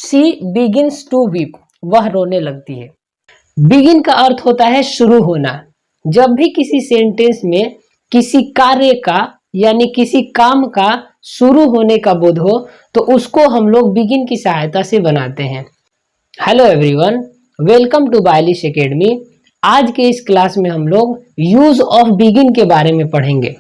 She begins to weep, वह रोने लगती है। बिगिन का अर्थ होता है शुरू होना। जब भी किसी सेंटेंस में किसी कार्य का यानी किसी काम का शुरू होने का बोध हो तो उसको हम लोग बिगिन की सहायता से बनाते हैं। हेलो एवरीवन, वेलकम टू बायलिश एकेडमी। आज के इस क्लास में हम लोग यूज ऑफ बिगिन के बारे में पढ़ेंगे।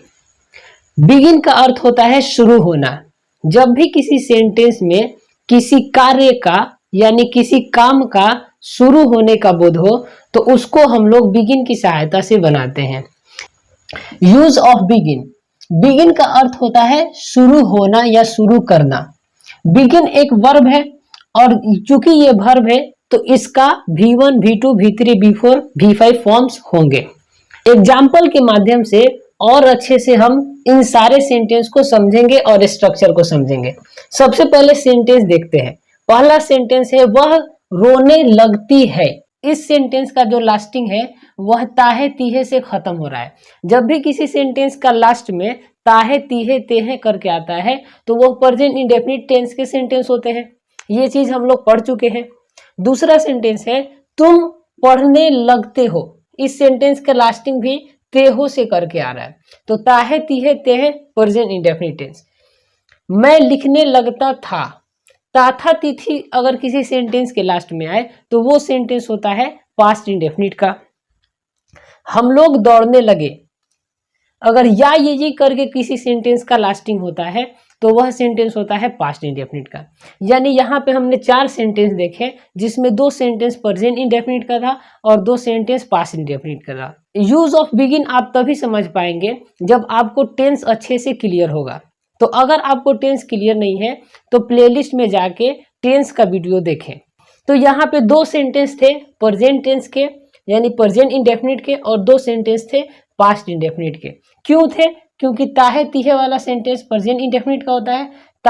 बिगिन का अर्थ होता है शुरू होना। जब भी किसी सेंटेंस में किसी कार्य का यानी किसी काम का शुरू होने का बोध हो तो उसको हम लोग बिगिन की सहायता से बनाते हैं। यूज ऑफ बिगिन, बिगिन का अर्थ होता है शुरू होना या शुरू करना। बिगिन एक वर्ब है और चूंकि ये वर्ब है तो इसका V1, V2, V3, V4, V5 forms होंगे। एग्जाम्पल के माध्यम से और अच्छे से हम इन सारे सेंटेंस को समझेंगे और स्ट्रक्चर को समझेंगे। सबसे पहले सेंटेंस देखते हैं। पहला सेंटेंस है वह रोने लगती है। इस सेंटेंस का जो लास्टिंग है वह ताहे तीहे से खत्म हो रहा है। जब भी किसी सेंटेंस का लास्ट में ताहे तीहे तेहे करके आता है तो वह प्रेजेंट इंडेफिनिट टेंस के सेंटेंस होते हैं। ये चीज हम लोग पढ़ चुके हैं। दूसरा सेंटेंस है तुम पढ़ने लगते हो। इस सेंटेंस का लास्टिंग भी तेहो से करके आ रहा है, तो ताहे तीहे तेहे प्रेजेंट इंडेफिनिट टेंस। मैं लिखने लगता था। ताथा तिथि अगर किसी सेंटेंस के लास्ट में आए तो वो सेंटेंस होता है पास्ट इंडेफिनिट का। हम लोग दौड़ने लगे, अगर या ये करके किसी सेंटेंस का लास्टिंग होता है तो वह सेंटेंस होता है पास्ट इंडेफिनिट का। यानी यहाँ पे हमने 4 सेंटेंस देखे जिसमें 2 सेंटेंस प्रेजेंट इंडेफिनिट का था और 2 सेंटेंस पास्ट इंडेफिनिट का था। यूज ऑफ बिगिन आप तभी समझ पाएंगे जब आपको टेंस अच्छे से क्लियर होगा। तो अगर आपको टेंस क्लियर नहीं है तो प्लेलिस्ट में जाके टेंस का वीडियो देखें। तो यहाँ पे 2 सेंटेंस थे प्रेजेंट टेंस के यानी प्रेजेंट इंडेफिनिट के और 2 सेंटेंस थे पास्ट इंडेफिनिट के। क्यों थे? क्योंकि ताहे तीहे वाला सेंटेंस प्रेजेंट इंडेफिनिट का होता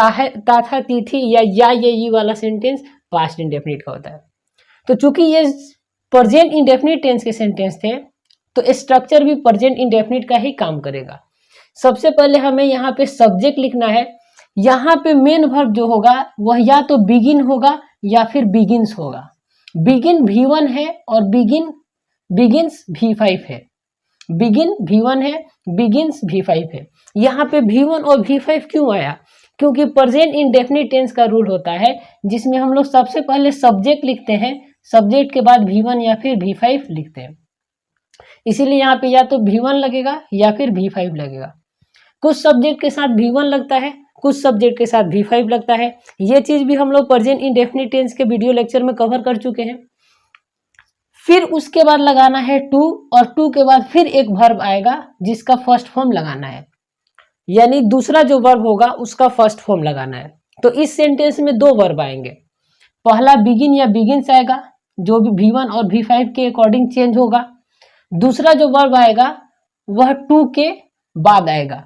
है, ताथा तिथि या ये वाला सेंटेंस पास्ट इंडेफिनिट का होता है। तो चूंकि ये प्रेजेंट इंडेफिनिट टेंस के सेंटेंस थे तो स्ट्रक्चर भी प्रेजेंट इंडेफिनिट का ही काम करेगा। सबसे पहले हमें यहाँ पे सब्जेक्ट लिखना है। यहाँ पे मेन वर्ब जो होगा वह या तो बिगिन होगा या फिर बिगिन्स होगा। बिगिन V1 है और बिगिन्स V5 है। बिगिन V1 है, बिगिन्स V5 है। यहाँ पे V1 और V5 क्यों आया? क्योंकि प्रेजेंट इंडेफिनिट टेंस का रूल होता है जिसमें हम लोग सबसे पहले सब्जेक्ट लिखते हैं, सब्जेक्ट के बाद V1 या फिर V5 लिखते हैं। इसीलिए यहाँ पे या तो V1 लगेगा या फिर V5 लगेगा। कुछ सब्जेक्ट के साथ V1 लगता है, कुछ सब्जेक्ट के साथ V5 लगता है। ये चीज भी हम लोग प्रेजेंट इंडेफिनिट टेंस के वीडियो लेक्चर में कवर कर चुके हैं। फिर उसके बाद लगाना है टू और टू के बाद फिर एक वर्ब आएगा जिसका फर्स्ट फॉर्म लगाना है, यानी दूसरा जो वर्ब होगा उसका फर्स्ट फॉर्म लगाना है। तो इस सेंटेंस में 2 वर्ब आएंगे। पहला बिगिन या बिगिन्स आएगा जो भी V1 और V5 के अकॉर्डिंग चेंज होगा। दूसरा जो वर्ब आएगा वह टू के बाद आएगा।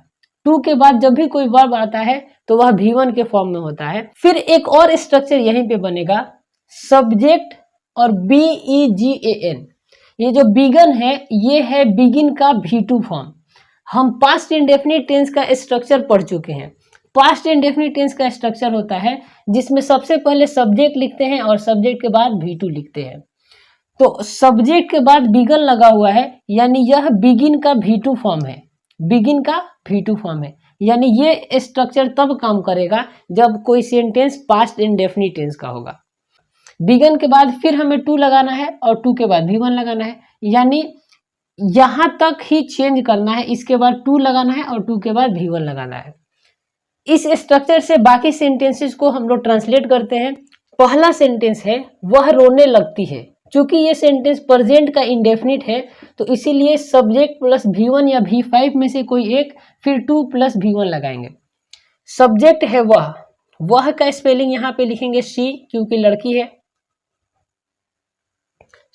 टू के बाद जब भी कोई वर्ब आता है तो वह V1 के फॉर्म में होता है। फिर एक और स्ट्रक्चर यहीं पे बनेगा, सब्जेक्ट और BEGAN। ये जो बिगन है ये है बिगिन का V2 फॉर्म। हम पास्ट इंडेफिनिट टेंस का स्ट्रक्चर पढ़ चुके हैं। पास्ट इंडेफिनिट टेंस का स्ट्रक्चर होता है जिसमें सबसे पहले सब्जेक्ट लिखते हैं और सब्जेक्ट के बाद V2 लिखते हैं। तो सब्जेक्ट के बाद बिगन लगा हुआ है यानी यह बिगिन का V2 फॉर्म है। बिगिन का V2 फॉर्म है यानी ये स्ट्रक्चर तब काम करेगा जब कोई सेंटेंस पास्ट इंडेफिनिट टेंस का होगा। बिगन के बाद फिर हमें टू लगाना है और टू के बाद V1 लगाना है, यानी यहां तक ही चेंज करना है। इसके बाद टू लगाना है और टू के बाद V1 लगाना है। इस स्ट्रक्चर से बाकी सेंटेंसेस को हम लोग ट्रांसलेट करते हैं। पहला सेंटेंस है वह रोने लगती है। चूंकि ये सेंटेंस प्रेजेंट का इंडेफिनिट है तो इसीलिए सब्जेक्ट प्लस V1 या V5 में से कोई एक, फिर टू प्लस V1 लगाएंगे। सब्जेक्ट है वह का स्पेलिंग यहाँ पे लिखेंगे शी क्योंकि लड़की है।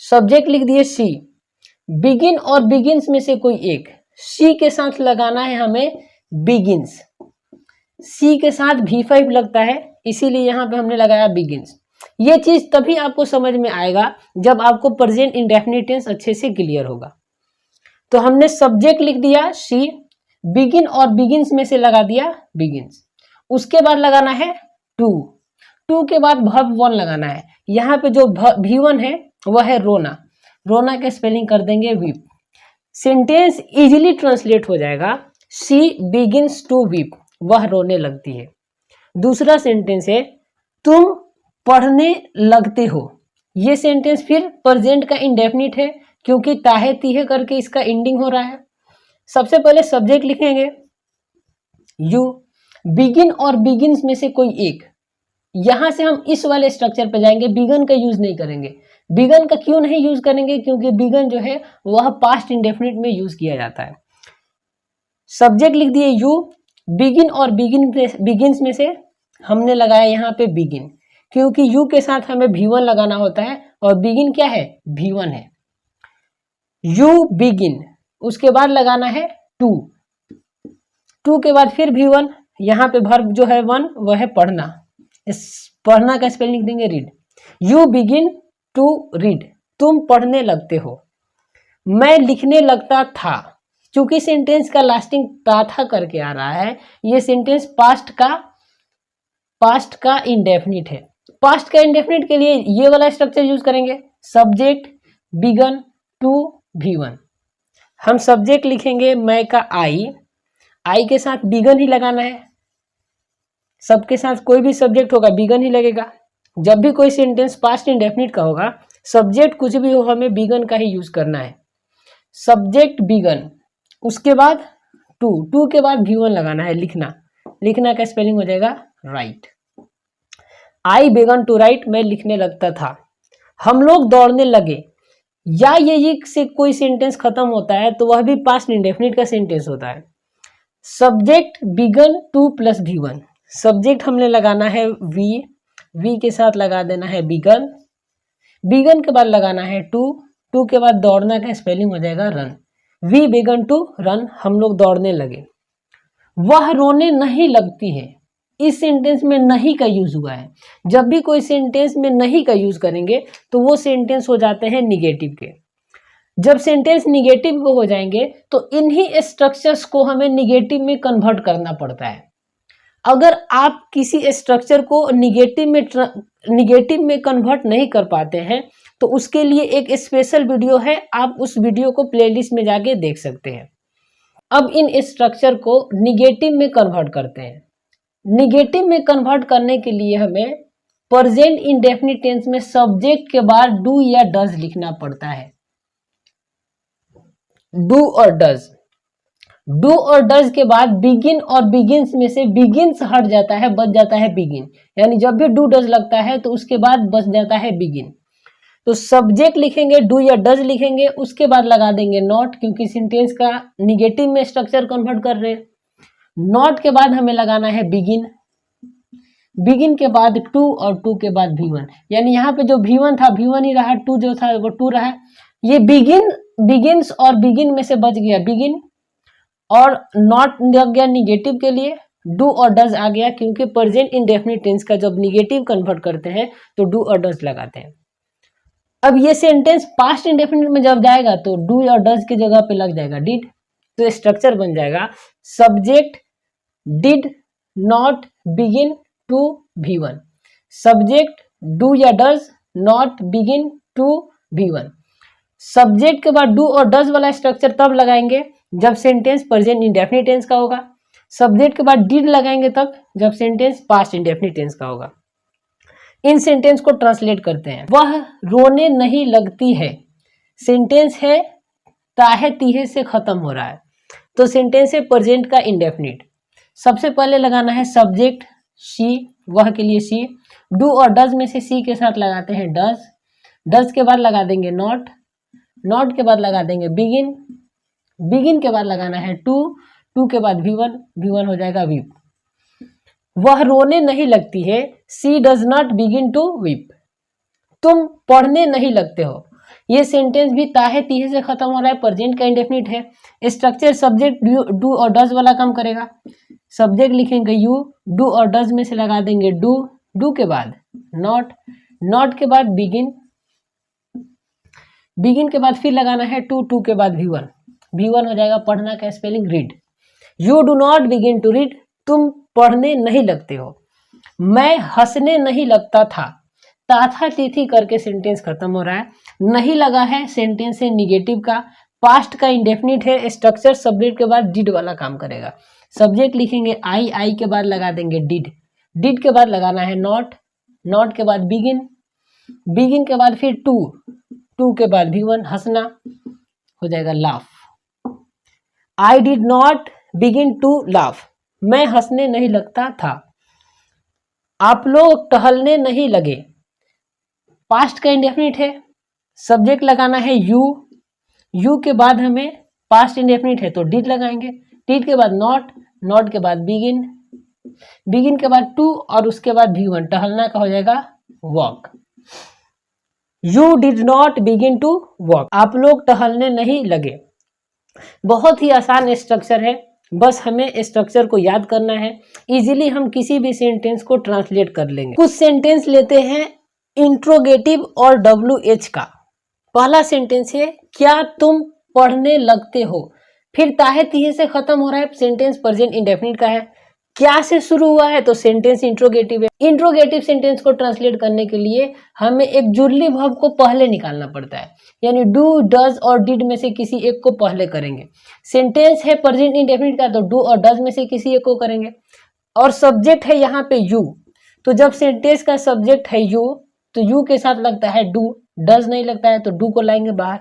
सब्जेक्ट लिख दिए शी। बिगिन और बिगिन्स में से कोई एक, शी के साथ लगाना है हमें बिगिन्स। सी के साथ V5 लगता है इसीलिए यहाँ पे हमने लगाया बिगिन्स। ये चीज तभी आपको समझ में आएगा जब आपको प्रेजेंट इंडेफिनिट टेंस अच्छे से क्लियर होगा। तो हमने सब्जेक्ट लिख दिया शी, बिगिन और बिगिन्स में से लगा दिया बिगिन्स। उसके बाद लगाना है टू। टू के बाद वर्ब वन लगाना है। यहाँ पे जो V1 है वह है रोना, रोना का स्पेलिंग कर देंगे वीप। सेंटेंस इजीली ट्रांसलेट हो जाएगा, शी बिगिंस टू वीप, वह रोने लगती है। दूसरा सेंटेंस है तुम पढ़ने लगते हो। ये सेंटेंस फिर प्रेजेंट का इंडेफिनिट है क्योंकि ताहे तीहे करके इसका एंडिंग हो रहा है। सबसे पहले सब्जेक्ट लिखेंगे यू, बिगिन और बिगिंस में से कोई एक। यहां से हम इस वाले स्ट्रक्चर पे जाएंगे, बिगन का यूज नहीं करेंगे। बिगन का क्यों नहीं यूज करेंगे? क्योंकि बिगन जो है वह पास्ट इंडेफिनिट में यूज किया जाता है। सब्जेक्ट लिख दिए यू, बिगिन और बिगिंस में से हमने लगाया यहाँ पे बिगिन, क्योंकि यू के साथ हमें V1 लगाना होता है और बिगिन क्या है? V1 है। यू बिगिन, उसके बाद लगाना है टू, टू के बाद फिर V1। यहाँ पे वर्ब जो है वन वह है पढ़ना, इस पढ़ना का स्पेलिंग लिख देंगे read. You begin to read, तुम पढ़ने लगते हो। मैं लिखने लगता था, चूंकि सेंटेंस का लास्टिंग था करके आ रहा है, ये सेंटेंस पास्ट का इंडेफिनिट है। पास्ट का इंडेफिनिट के लिए ये वाला स्ट्रक्चर यूज करेंगे, सब्जेक्ट बिगन टू V1। हम सब्जेक्ट लिखेंगे मैं का आई के साथ बिगन ही लगाना है। सबके साथ कोई भी सब्जेक्ट होगा बिगन ही लगेगा। जब भी कोई सेंटेंस पास्ट इंडेफिनिट का होगा, सब्जेक्ट कुछ भी हो, हमें बिगन का ही यूज करना है। सब्जेक्ट बिगन, उसके बाद टू के बाद V1 लगाना है, लिखना का स्पेलिंग हो जाएगा write. I began to write, मैं लिखने लगता था। हम लोग दौड़ने लगे, या ये से कोई सेंटेंस खत्म होता है तो वह भी पास्ट इंडेफिनिट का सेंटेंस होता है। Subject began to plus V1, subject हमने लगाना है वी के साथ लगा देना है बिगन के बाद लगाना है टू के बाद दौड़ना का स्पेलिंग हो जाएगा run. We began to run, हम लोग दौड़ने लगे। वह रोने नहीं लगती है, इस सेंटेंस में नहीं का यूज हुआ है। जब भी कोई सेंटेंस में नहीं का यूज करेंगे तो वो सेंटेंस हो जाते हैं निगेटिव के। जब सेंटेंस निगेटिव हो जाएंगे तो इन्हीं स्ट्रक्चर्स को हमें निगेटिव में कन्वर्ट करना पड़ता है। अगर आप किसी स्ट्रक्चर को निगेटिव में कन्वर्ट नहीं कर पाते हैं तो उसके लिए एक स्पेशल वीडियो है, आप उस वीडियो को प्लेलिस्ट में जाके देख सकते हैं। अब इन स्ट्रक्चर को निगेटिव में कन्वर्ट करते हैं। निगेटिव में कन्वर्ट करने के लिए हमें प्रेजेंट इंडेफिनिट टेंस में सब्जेक्ट के बाद डू या डज लिखना पड़ता है। डू और डज के बाद बिगिन और बिगिंस में से बिगिंस हट जाता है, बच जाता है बिगिन। यानी जब भी डू डज लगता है तो उसके बाद बच जाता है बिगिन। तो सब्जेक्ट लिखेंगे डू या डज लिखेंगे, उसके बाद लगा देंगे नॉट, क्योंकि सेंटेंस का निगेटिव में स्ट्रक्चर कन्वर्ट कर रहे हैं। नॉट के बाद हमें लगाना है बिगिन के बाद टू और टू के बाद V1। यानी यहाँ पे जो V1 था V1 ही रहा, टू जो था वो टू रहा। ये बिगिंस और बिगिन में से बच गया बिगिन, और नॉट लग गया निगेटिव के लिए, डू और डज आ गया, क्योंकि प्रेजेंट इंडेफिनिट टेंस का जब निगेटिव कन्वर्ट करते हैं तो डू और डज लगाते हैं। अब ये सेंटेंस पास्ट इंडेफिनिट में जब जाएगा तो डू और डज की जगह पे लग जाएगा डिड, तो स्ट्रक्चर बन जाएगा subject did not begin to V1। Subject do या does not begin to V1। Subject के बाद डू और डज वाला स्ट्रक्चर तब लगाएंगे जब सेंटेंस प्रेजेंट इंडेफिनिट टेंस का होगा। सब्जेक्ट के बाद डिड लगाएंगे तब जब सेंटेंस पास्ट इंडेफिनिट टेंस का होगा। इन सेंटेंस को ट्रांसलेट करते हैं। वह रोने नहीं लगती है, सेंटेंस है ताहे तीहे से खत्म हो रहा है, तो सेंटेंस है प्रेजेंट का इंडेफिनिट। सबसे पहले लगाना है सब्जेक्ट शी, वह के लिए शी। डू और डज में से सी के साथ लगाते हैं डज के बाद लगा देंगे नॉट के बाद लगा देंगे बिगिन के बाद लगाना है टू के बाद V1 हो जाएगा वीप। वह रोने नहीं लगती है, she does not begin to weep. तुम पढ़ने नहीं लगते हो, ये सेंटेंस भी ताहे तीहे से खत्म हो रहा है, प्रेजेंट का इंडेफिनिट है। स्ट्रक्चर सब्जेक्ट डू और डज वाला काम करेगा। सब्जेक्ट लिखेंगे यू, डू और डज में से लगा देंगे डू के बाद नॉट के बाद बिगिन के बाद फिर लगाना है टू के बाद V1 हो जाएगा पढ़ना का spelling read. You do not begin to read, तुम पढ़ने नहीं लगते हो। मैं हंसने नहीं लगता था, था तिथि करके सेंटेंस खत्म हो रहा है, नहीं लगा है सेंटेंस है निगेटिव का, पास्ट का इंडेफिनिट है, स्ट्रक्चर सब्जेक्ट के बाद डिड वाला काम करेगा। सब्जेक्ट लिखेंगे आई के बाद लगा देंगे डिड के बाद लगाना है नॉट के बाद बिगिन के बाद फिर टू के बाद भी वन, हंसना हो जाएगा laugh. I did not begin to laugh, मैं हंसने नहीं लगता था। आप लोग टहलने नहीं लगे, पास्ट का इंडेफिनिट है, सब्जेक्ट लगाना है यू के बाद हमें पास्ट इंडेफिनिट है तो डिड लगाएंगे, डिड के बाद नॉट के बाद बिगिन के बाद टू और उसके बाद भी वन, टहलना का हो जाएगा walk. You did not begin to walk, आप लोग टहलने नहीं लगे। बहुत ही आसान स्ट्रक्चर है, बस हमें स्ट्रक्चर को याद करना है, इजीली हम किसी भी सेंटेंस को ट्रांसलेट कर लेंगे। कुछ सेंटेंस लेते हैं इंट्रोगेटिव और WH का। पहला सेंटेंस है क्या तुम पढ़ने लगते हो, फिर ताहे तिहे से खत्म हो रहा है, सेंटेंस प्रेजेंट इंडेफिनिट का है, क्या से शुरू हुआ है तो सेंटेंस इंट्रोगेटिव है। इंट्रोगेटिव सेंटेंस को ट्रांसलेट करने के लिए हमें एक जुर्ली वर्ब को पहले निकालना पड़ता है, यानी डू डज और डिड में से किसी एक को पहले करेंगे। सेंटेंस है प्रेजेंट इंडेफिनिट का तो डू और डज में से किसी एक को करेंगे, और सब्जेक्ट है यहाँ पे यू, तो जब सेंटेंस का सब्जेक्ट है यू तो यू के साथ लगता है डू, डज नहीं लगता है तो डू को लाएंगे बाहर,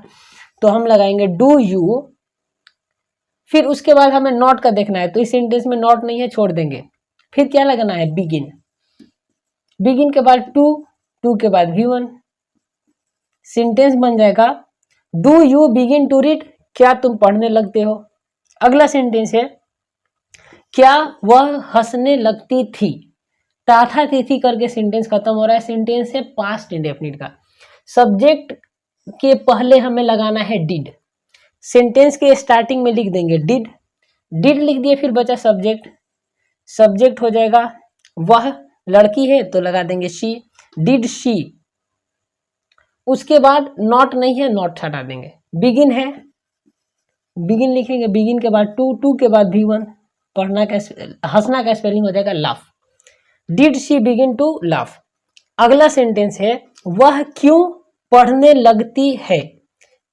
तो हम लगाएंगे डू यू। फिर उसके बाद हमें नॉट का देखना है, तो इस सेंटेंस में नॉट नहीं है, छोड़ देंगे। फिर क्या लगाना है बिगिन के बाद टू के बाद भी वन, सेंटेंस बन जाएगा do you begin to read, क्या तुम पढ़ने लगते हो। अगला सेंटेंस है क्या वह हंसने लगती थी, था थी करके सेंटेंस खत्म हो रहा है, सेंटेंस है पास्ट इंडेफिनिट का, सब्जेक्ट के पहले हमें लगाना है डिड, सेंटेंस के स्टार्टिंग में लिख देंगे डिड लिख दिए, फिर बचा सब्जेक्ट हो जाएगा वह, लड़की है तो लगा देंगे शी, डिड शी। उसके बाद नॉट नहीं है, नॉट हटा देंगे, बिगिन है, बिगिन लिखेंगे, बिगिन के बाद टू के बाद भी वन, पढ़ना का हंसना का स्पेलिंग हो जाएगा laugh, did she begin to laugh. अगला सेंटेंस है वह क्यों पढ़ने लगती है,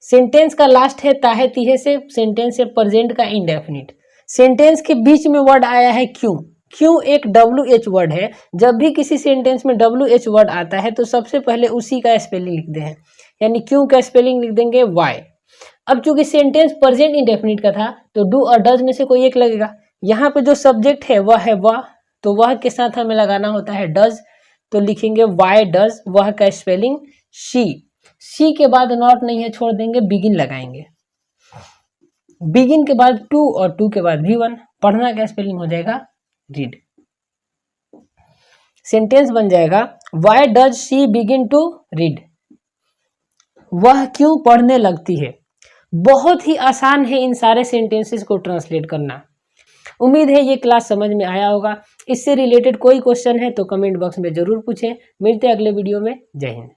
सेंटेंस का लास्ट है ताहे तिहे से, सेंटेंस है प्रेजेंट का इंडेफिनिट, सेंटेंस के बीच में वर्ड आया है क्यों एक WH वर्ड है, जब भी किसी सेंटेंस में WH वर्ड आता है तो सबसे पहले उसी का स्पेलिंग लिखते हैं, यानी क्यों का स्पेलिंग लिख देंगे वाई। अब चूंकि सेंटेंस प्रेजेंट इंडेफिनिट का था तो डू और डज में से कोई एक लगेगा, यहाँ पे जो सब्जेक्ट है वह है वह, तो वह के साथ हमें लगाना होता है डज, तो लिखेंगे वाई डज, वह का स्पेलिंग शी के बाद नॉट नहीं है, छोड़ देंगे, बिगिन लगाएंगे, बिगिन के बाद टू और टू के बाद भी वन, पढ़ना का स्पेलिंग हो जाएगा रीड। सेंटेंस बन जाएगा why does she begin to read, वह क्यों पढ़ने लगती है। बहुत ही आसान है इन सारे सेंटेंसेस को ट्रांसलेट करना। उम्मीद है ये क्लास समझ में आया होगा। इससे रिलेटेड कोई क्वेश्चन है तो कमेंट बॉक्स में जरूर पूछें। मिलते हैं अगले वीडियो में। जय हिंद।